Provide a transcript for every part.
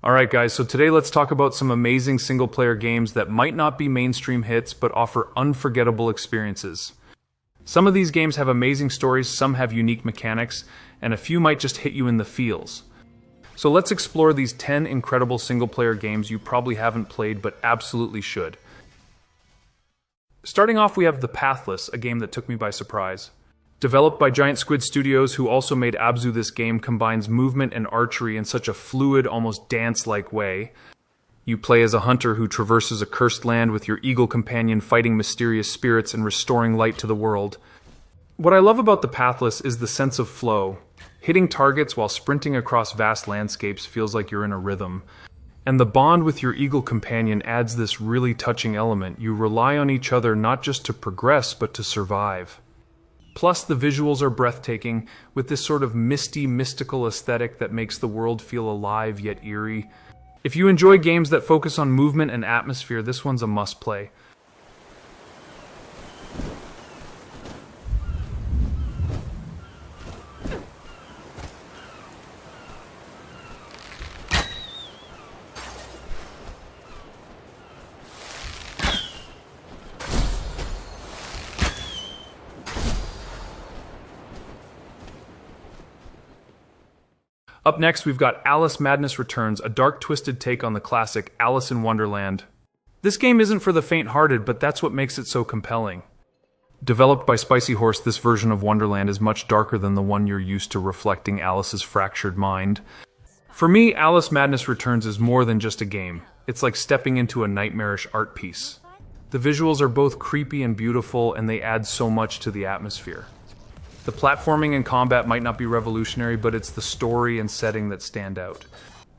Alright guys, so today let's talk about some amazing single-player games that might not be mainstream hits, but offer unforgettable experiences. Some of these games have amazing stories, some have unique mechanics, and a few might just hit you in the feels. So let's explore these 10 incredible single-player games you probably haven't played, but absolutely should. Starting off, we have the Pathless, a game that took me by surprise. Developed by Giant Squid Studios, who also made Abzu, this game combines movement and archery in such a fluid, almost dance-like way. You play as a hunter who traverses a cursed land with your eagle companion fighting mysterious spirits and restoring light to the world. What I love about the Pathless is the sense of flow. Hitting targets while sprinting across vast landscapes feels like you're in a rhythm. And the bond with your eagle companion adds this really touching element. You rely on each other not just to progress, but to survive. Plus, the visuals are breathtaking, with this sort of misty, mystical aesthetic that makes the world feel alive yet eerie. If you enjoy games that focus on movement and atmosphere, this one's a must-play. Up next, we've got Alice Madness Returns, a dark, twisted take on the classic Alice in Wonderland. This game isn't for the faint-hearted, but that's what makes it so compelling. Developed by Spicy Horse, this version of Wonderland is much darker than the one you're used to, reflecting Alice's fractured mind. For me, Alice Madness Returns is more than just a game. It's like stepping into a nightmarish art piece. The visuals are both creepy and beautiful, and they add so much to the atmosphere. The platforming and combat might not be revolutionary, but it's the story and setting that stand out.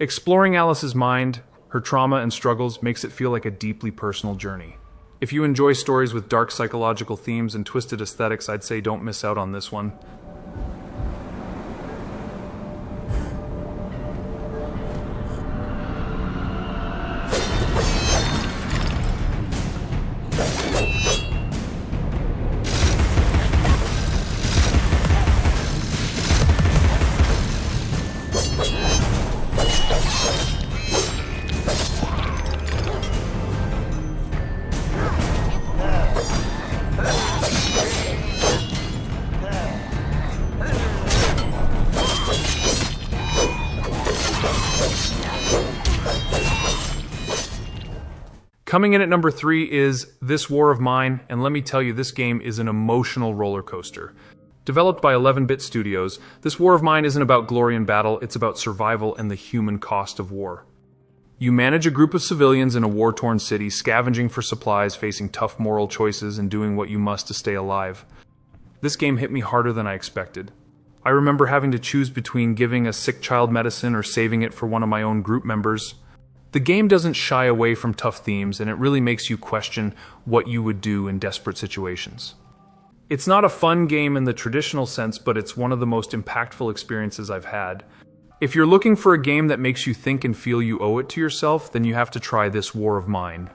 Exploring Alice's mind, her trauma and struggles, makes it feel like a deeply personal journey. If you enjoy stories with dark psychological themes and twisted aesthetics, I'd say don't miss out on this one. Coming in at number 3 is This War of Mine, and let me tell you, this game is an emotional roller coaster. Developed by 11-bit studios, This War of Mine isn't about glory and battle, it's about survival and the human cost of war. You manage a group of civilians in a war-torn city, scavenging for supplies, facing tough moral choices, and doing what you must to stay alive. This game hit me harder than I expected. I remember having to choose between giving a sick child medicine or saving it for one of my own group members. The game doesn't shy away from tough themes, and it really makes you question what you would do in desperate situations. It's not a fun game in the traditional sense, but it's one of the most impactful experiences I've had. If you're looking for a game that makes you think and feel you owe it to yourself, then you have to try This War of Mine.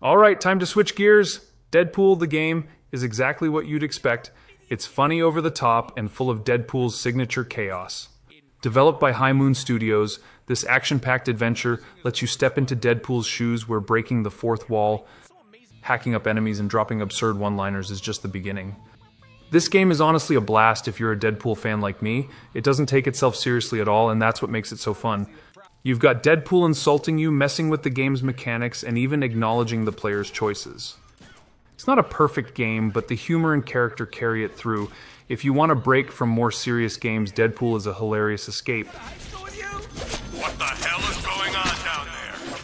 Alright, time to switch gears. Deadpool, the game, is exactly what you'd expect. It's funny over the top and full of Deadpool's signature chaos. Developed by High Moon Studios, this action-packed adventure lets you step into Deadpool's shoes where breaking the fourth wall, hacking up enemies, and dropping absurd one-liners is just the beginning. This game is honestly a blast if you're a Deadpool fan like me. It doesn't take itself seriously at all, and that's what makes it so fun. You've got Deadpool insulting you, messing with the game's mechanics, and even acknowledging the player's choices. It's not a perfect game, but the humor and character carry it through. If you want a break from more serious games, Deadpool is a hilarious escape. What the hell is going on down there?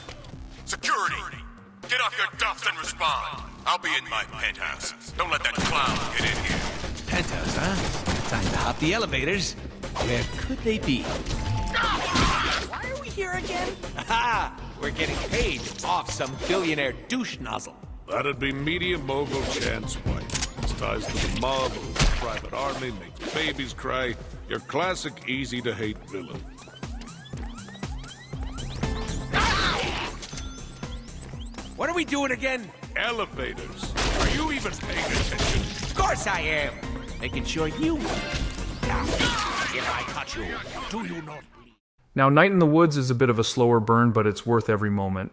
Security! Get off your duffs and respond! I'll be in my penthouse. Don't let that clown get in here. Penthouse, huh? Time to hop the elevators. Where could they be? Why are we here again? Aha! We're getting paid off some billionaire douche nozzle. That'd be media mogul Chan's wife. His ties to the mob, owns a private army, makes babies cry. Your classic easy-to-hate villain. What are we doing again? Elevators. Are you even paying attention? Of course I am. Making sure you will. If I cut you, do you not bleed? Now, Night in the Woods is a bit of a slower burn, but it's worth every moment.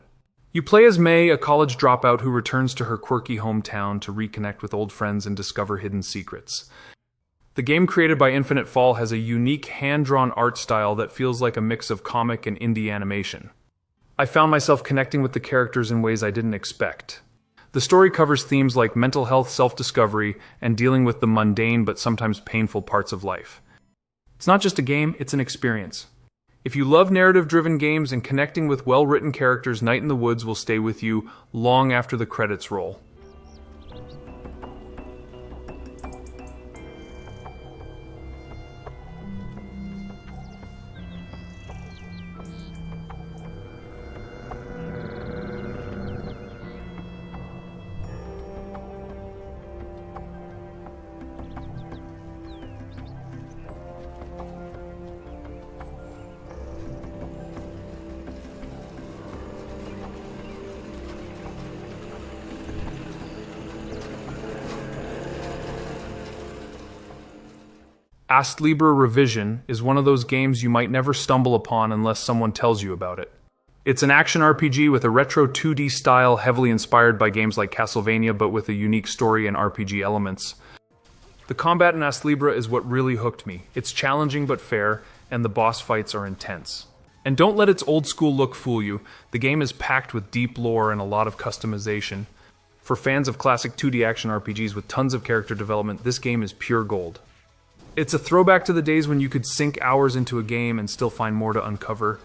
You play as May, a college dropout who returns to her quirky hometown to reconnect with old friends and discover hidden secrets. The game created by Infinite Fall has a unique hand-drawn art style that feels like a mix of comic and indie animation. I found myself connecting with the characters in ways I didn't expect. The story covers themes like mental health, self-discovery, and dealing with the mundane but sometimes painful parts of life. It's not just a game, it's an experience. If you love narrative-driven games and connecting with well-written characters, Night in the Woods will stay with you long after the credits roll. ASTLIBRA Revision is one of those games you might never stumble upon unless someone tells you about it. It's an action RPG with a retro 2D style heavily inspired by games like Castlevania, but with a unique story and RPG elements. The combat in ASTLIBRA is what really hooked me. It's challenging but fair, and the boss fights are intense. And don't let its old school look fool you. The game is packed with deep lore and a lot of customization. For fans of classic 2D action RPGs with tons of character development, this game is pure gold. It's a throwback to the days when you could sink hours into a game and still find more to uncover.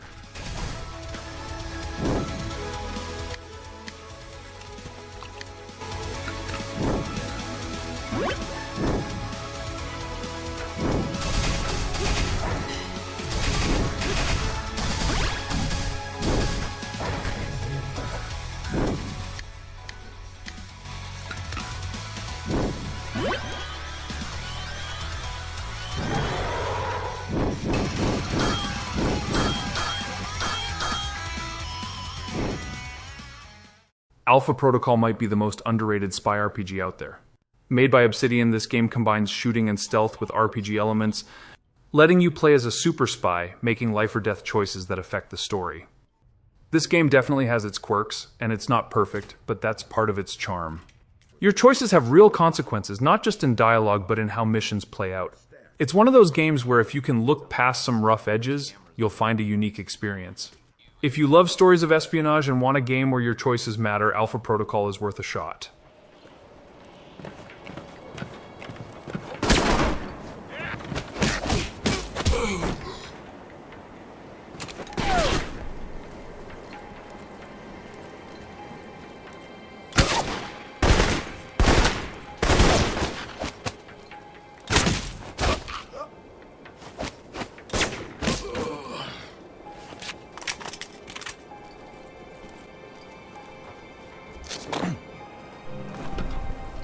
Alpha Protocol might be the most underrated spy RPG out there. Made by Obsidian, this game combines shooting and stealth with RPG elements, letting you play as a super spy, making life or death choices that affect the story. This game definitely has its quirks, and it's not perfect, but that's part of its charm. Your choices have real consequences, not just in dialogue, but in how missions play out. It's one of those games where if you can look past some rough edges, you'll find a unique experience. If you love stories of espionage and want a game where your choices matter, Alpha Protocol is worth a shot.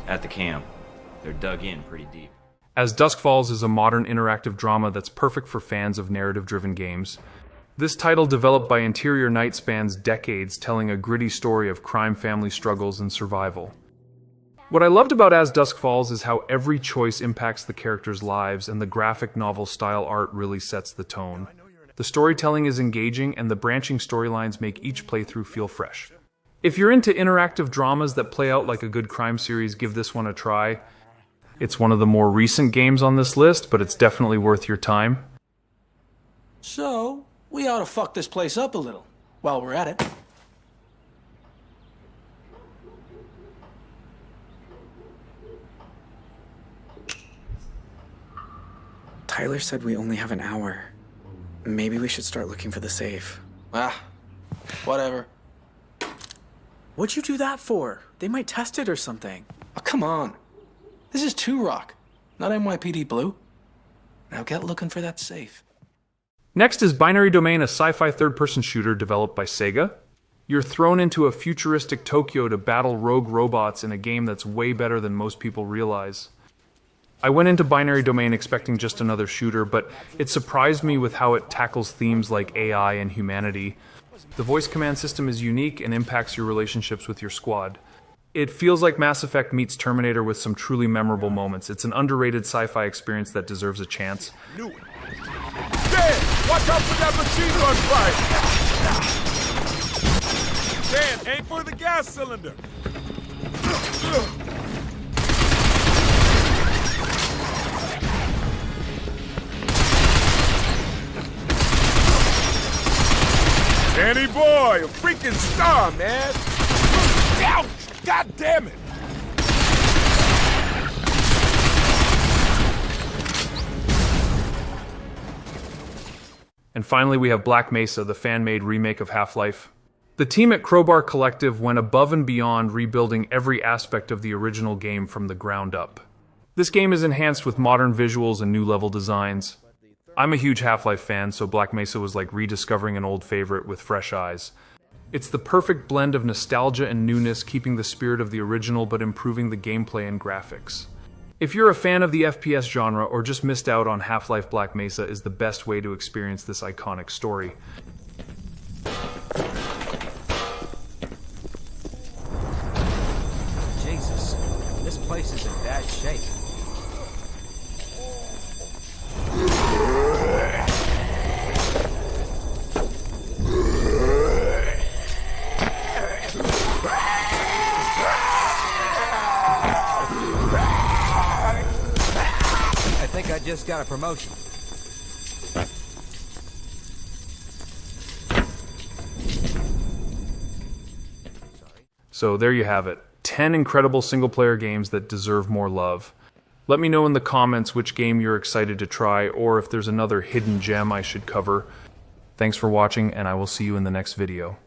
At the camp. They're dug in pretty deep. As Dusk Falls is a modern interactive drama that's perfect for fans of narrative-driven games. This title, developed by Interior Night, spans decades, telling a gritty story of crime, family struggles, and survival. What I loved about As Dusk Falls is how every choice impacts the characters' lives, and the graphic novel-style art really sets the tone. The storytelling is engaging, and the branching storylines make each playthrough feel fresh. If you're into interactive dramas that play out like a good crime series, give this one a try. It's one of the more recent games on this list, but it's definitely worth your time. So, we ought to fuck this place up a little, while we're at it. Tyler said we only have an hour. Maybe we should start looking for the safe. Ah, whatever. What'd you do that for? They might test it or something. Oh, come on. This is 2 Rock, not NYPD Blue. Now get looking for that safe. Next is Binary Domain, a sci-fi third-person shooter developed by Sega. You're thrown into a futuristic Tokyo to battle rogue robots in a game that's way better than most people realize. I went into Binary Domain expecting just another shooter, but it surprised me with how it tackles themes like AI and humanity. The voice command system is unique and impacts your relationships with your squad. It feels like Mass Effect meets Terminator with some truly memorable moments. It's an underrated sci-fi experience that deserves a chance. Knew it. Dan, watch out for that machine gun fight! Dan, aim for the gas cylinder! Danny boy, a freaking star, man! Ouch! God damn it! And finally, we have Black Mesa, the fan-made remake of Half-Life. The team at Crowbar Collective went above and beyond rebuilding every aspect of the original game from the ground up. This game is enhanced with modern visuals and new level designs. I'm a huge Half-Life fan, so Black Mesa was like rediscovering an old favorite with fresh eyes. It's the perfect blend of nostalgia and newness, keeping the spirit of the original but improving the gameplay and graphics. If you're a fan of the FPS genre or just missed out on Half-Life, Black Mesa is the best way to experience this iconic story. Jesus, this place is in bad shape. I think I just got a promotion. So there you have it. 10 incredible single-player games that deserve more love. Let me know in the comments which game you're excited to try, or if there's another hidden gem I should cover. Thanks for watching, and I will see you in the next video.